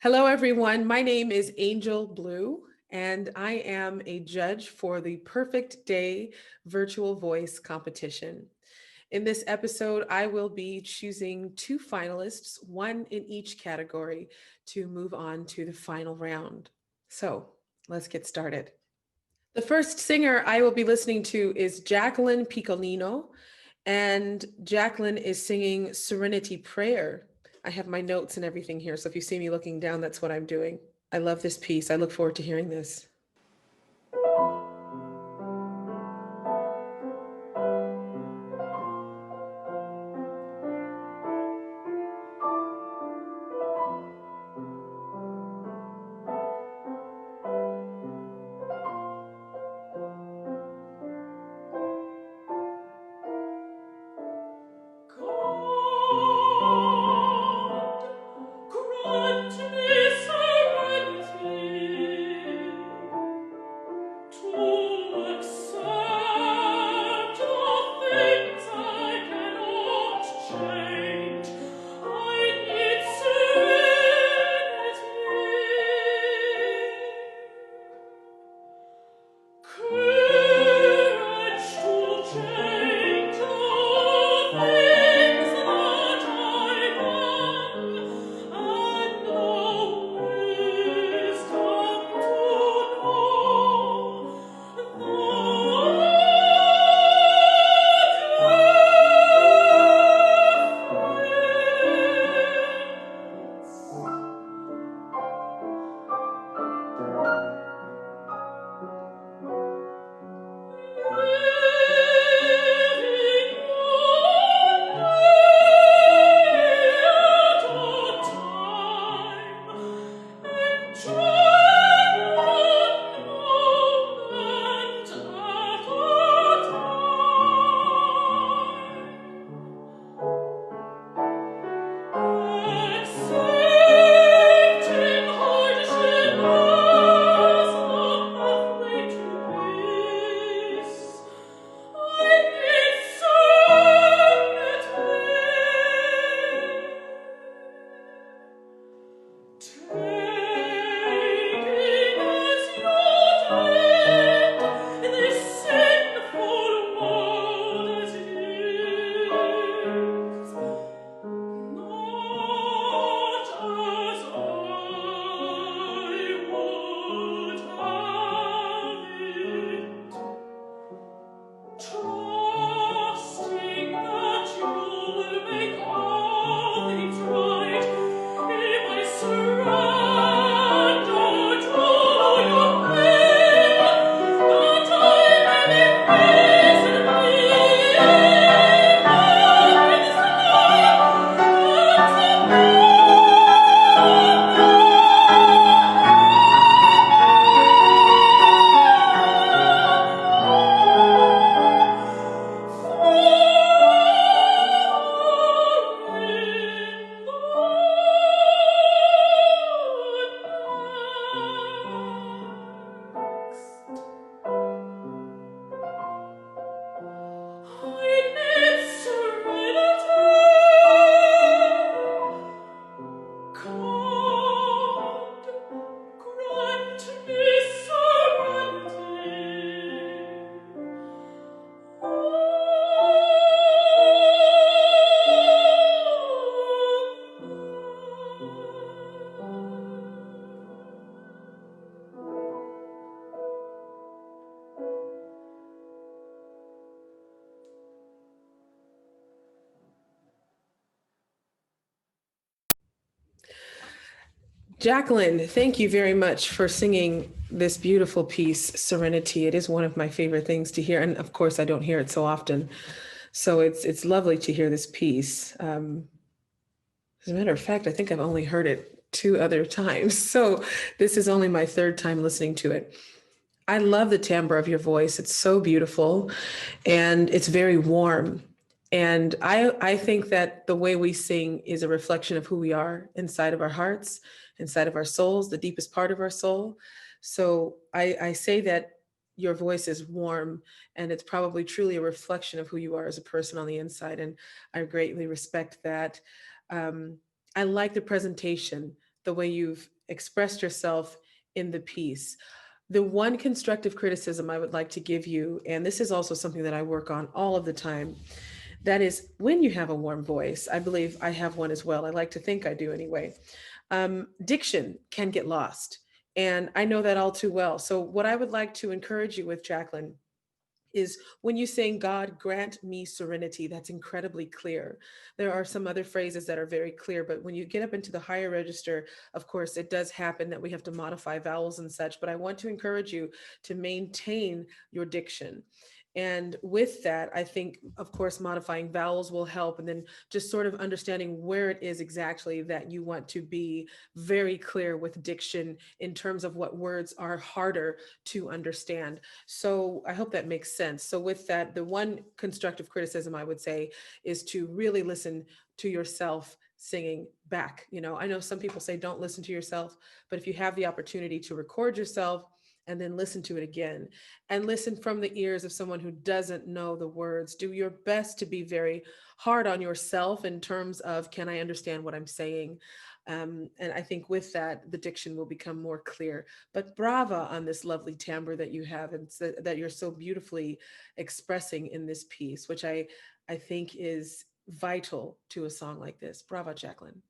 Hello, everyone. My name is Angel Blue, and I am a judge for the Perfect Day Virtual Voice Competition. In this episode, I will be choosing two finalists, one in each category, to move on to the final round. So let's get started. The first singer I will be listening to is Jacqueline Piccolino, and Jacqueline is singing Serenity Prayer. I have my notes and everything here, so if you see me looking down, that's what I'm doing. I love this piece. I look forward to hearing this. Jacqueline, thank you very much for singing this beautiful piece, Serenity. It is one of my favorite things to hear, and of course, I don't hear it so often. So it's lovely to hear this piece. As a matter of fact, I think I've only heard it two other times. So this is only my third time listening to it. I love the timbre of your voice. It's so beautiful and it's very warm. And I think that the way we sing is a reflection of who we are inside of our hearts, inside of our souls, the deepest part of our soul. So I say that your voice is warm and it's probably truly a reflection of who you are as a person on the inside. And I greatly respect that. I like the presentation. the way you've expressed yourself in the piece. The one constructive criticism I would like to give you, and this is also something that I work on all of the time, that is when you have a warm voice. I believe I have one as well. I like to think I do anyway. Diction can get lost. And I know that all too well. So, what I would like to encourage you with, Jacqueline, is when you sing, God grant me serenity, that's incredibly clear. There are some other phrases that are very clear, but when you get up into the higher register, of course, it does happen that we have to modify vowels and such. But I want to encourage you to maintain your diction. And with that, I think, of course, modifying vowels will help. And then just sort of understanding where it is exactly that you want to be very clear with diction in terms of what words are harder to understand. So I hope that makes sense. So with that, the one constructive criticism I would say is to really listen to yourself singing back. I know some people say don't listen to yourself, but if you have the opportunity to record yourself and then listen to it again and listen from the ears of someone who doesn't know the words, do your best to be very hard on yourself in terms of, can I understand what I'm saying? And I think with that, the diction will become more clear. But brava on this lovely timbre that you have and that you're so beautifully expressing in this piece, which I think is vital to a song like this. Brava, Jacqueline.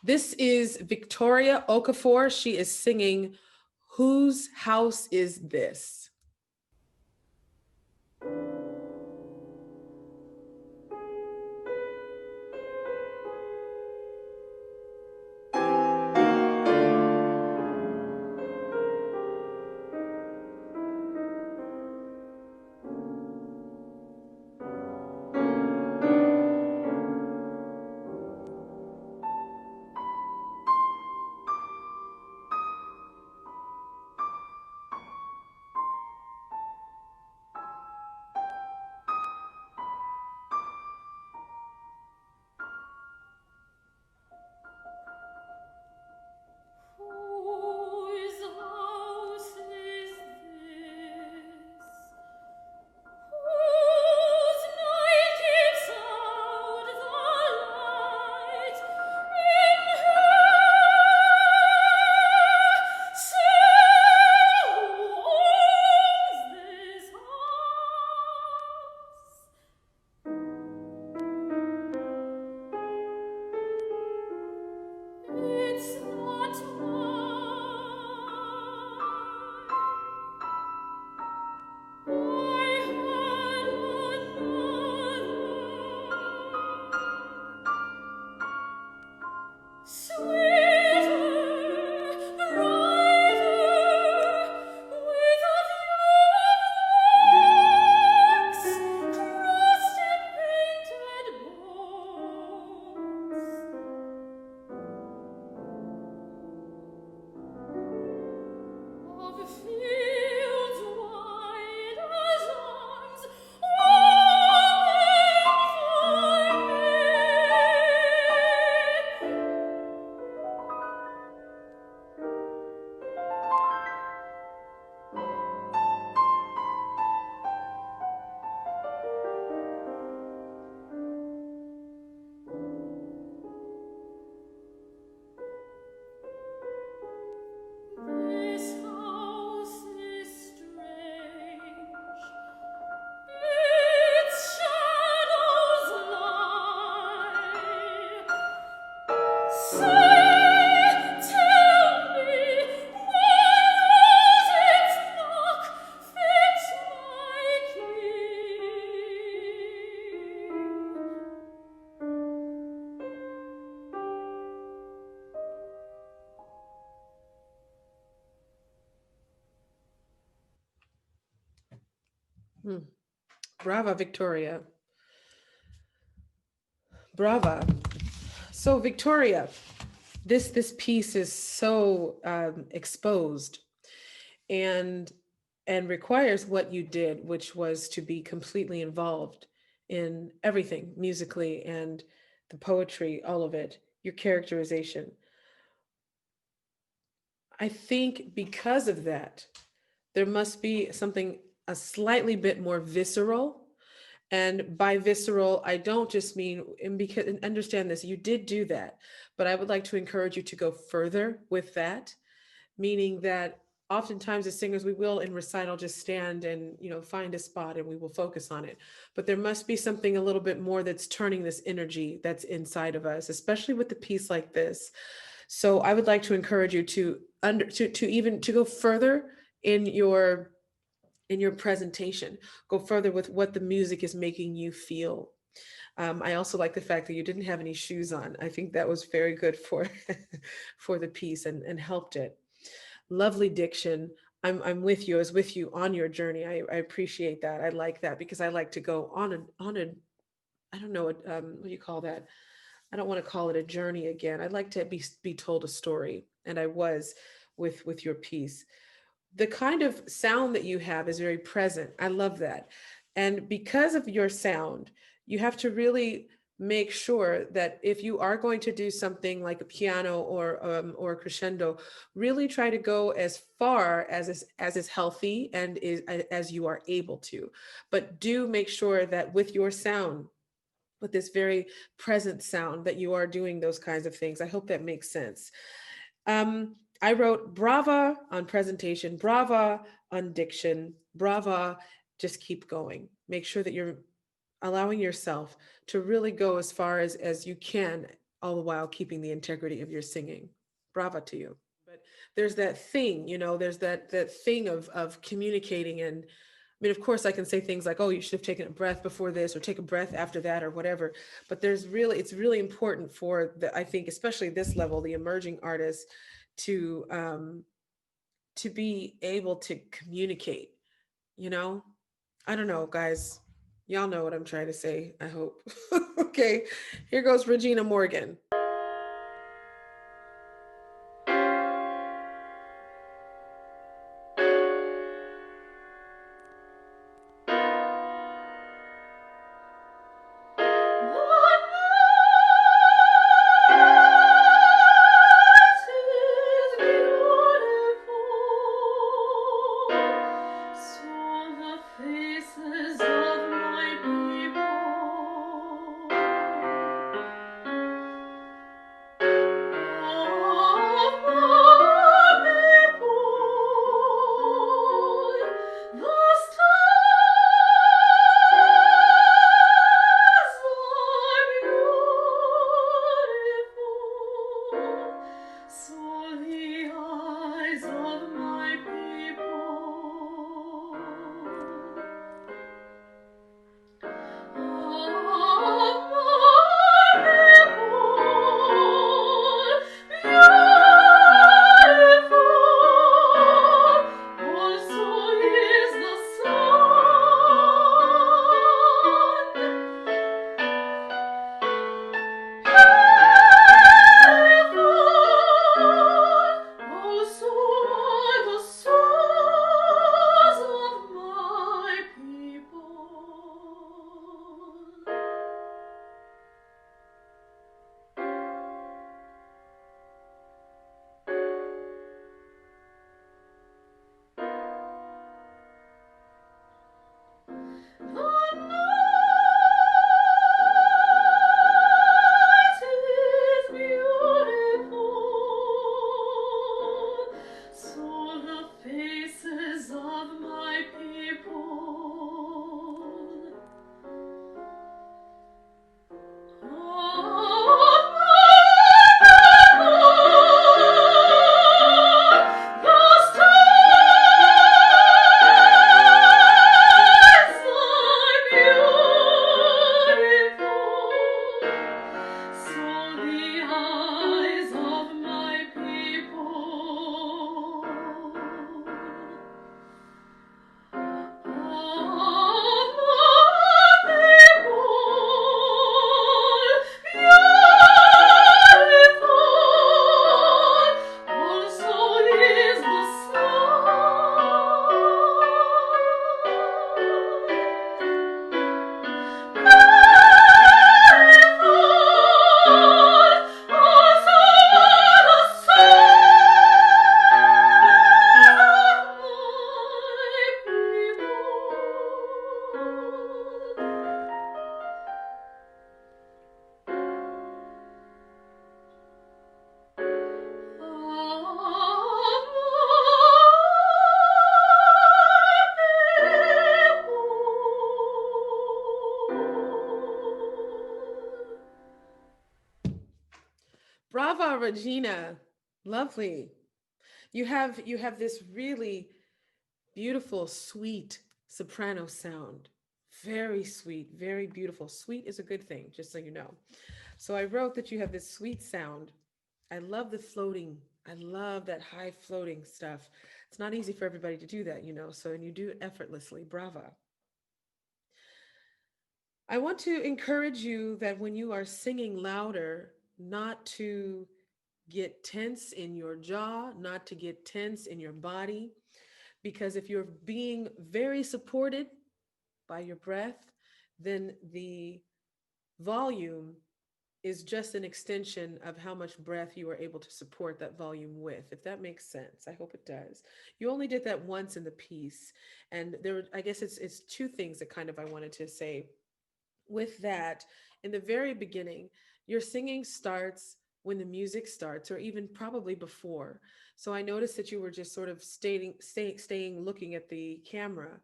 This is Victoria Okafur. She is singing Whose House Is This? Hmm. Brava, Victoria. Brava. So, Victoria, this piece is so exposed and requires what you did, which was to be completely involved in everything musically and the poetry, all of it, your characterization. I think because of that, there must be something a slightly bit more visceral And by visceral, I don't just mean, and because, and understand this, you did do that, but I would like to encourage you to go further with that, meaning that oftentimes as singers we will in recital just stand and find a spot and we will focus on it, but there must be something a little bit more that's turning this energy that's inside of us, especially with the piece like this. So I would like to encourage you to even to go further in your presentation, go further with what the music is making you feel. I also like the fact that you didn't have any shoes on. I think that was very good for for the piece and helped it. Lovely diction. I'm with you. I was with you on your journey. I appreciate that. I like that because I like to go on a I don't know what do you call that? I don't want to call it a journey again. I'd like to be told a story, and I was with your piece. The kind of sound that you have is very present. I love that. And because of your sound, you have to really make sure that if you are going to do something like a piano or a crescendo, really try to go as far as is healthy and as you are able to. But do make sure that with your sound, with this very present sound, that you are doing those kinds of things. I hope that makes sense. I wrote brava on presentation, brava on diction, brava, just keep going. Make sure that you're allowing yourself to really go as far as you can, all the while keeping the integrity of your singing. Brava to you. But there's that thing, there's that thing of communicating. And I mean, of course I can say things like, oh, you should have taken a breath before this or take a breath after that or whatever. But it's really important for I think, especially this level, the emerging artists, to be able to communicate, you know? I don't know, guys. Y'all know what I'm trying to say, I hope. Okay, here goes Regina Morgan. Brava, Regina. Lovely. You have this really beautiful, sweet soprano sound. Very sweet, very beautiful. Sweet is a good thing, just so you know. So I wrote that you have this sweet sound. I love the floating. I love that high floating stuff. It's not easy for everybody to do that, you know. So, and you do it effortlessly. Brava. I want to encourage you that when you are singing louder, not to get tense in your jaw, not to get tense in your body, because if you're being very supported by your breath, then the volume is just an extension of how much breath you are able to support that volume with, if that makes sense. I hope it does. You only did that once in the piece, and I guess it's two things that kind of I wanted to say with that. In the very beginning, your singing starts when the music starts, or even probably before. So I noticed that you were just sort of staying looking at the camera,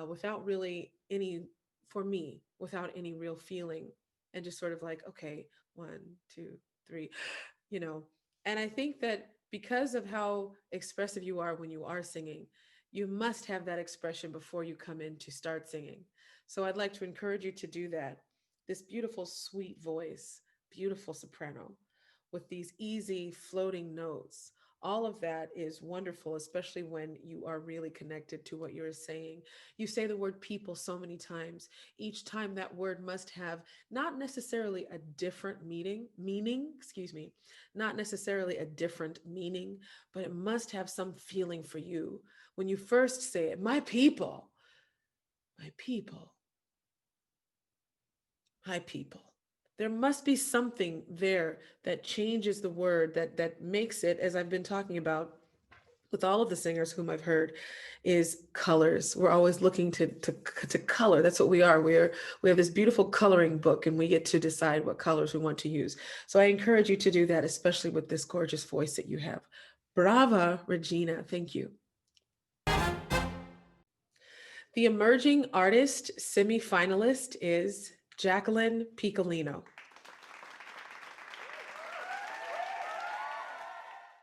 without really any, for me, without any real feeling, and just sort of like, okay, 1, 2, 3, you know. And I think that because of how expressive you are when you are singing, you must have that expression before you come in to start singing. So I'd like to encourage you to do that. This beautiful, sweet voice, beautiful soprano with these easy floating notes. All of that is wonderful, especially when you are really connected to what you're saying. You say the word people so many times. Each time that word must have not necessarily a different excuse me, not necessarily a different meaning, but it must have some feeling for you. When you first say it, my people, my people. There must be something there that changes the word, that makes it, as I've been talking about with all of the singers whom I've heard, is colors. We're always looking to color. That's what we are. We have this beautiful coloring book, and we get to decide what colors we want to use. So I encourage you to do that, especially with this gorgeous voice that you have. Brava, Regina. Thank you. The emerging artist semifinalist is Jacqueline Piccolino.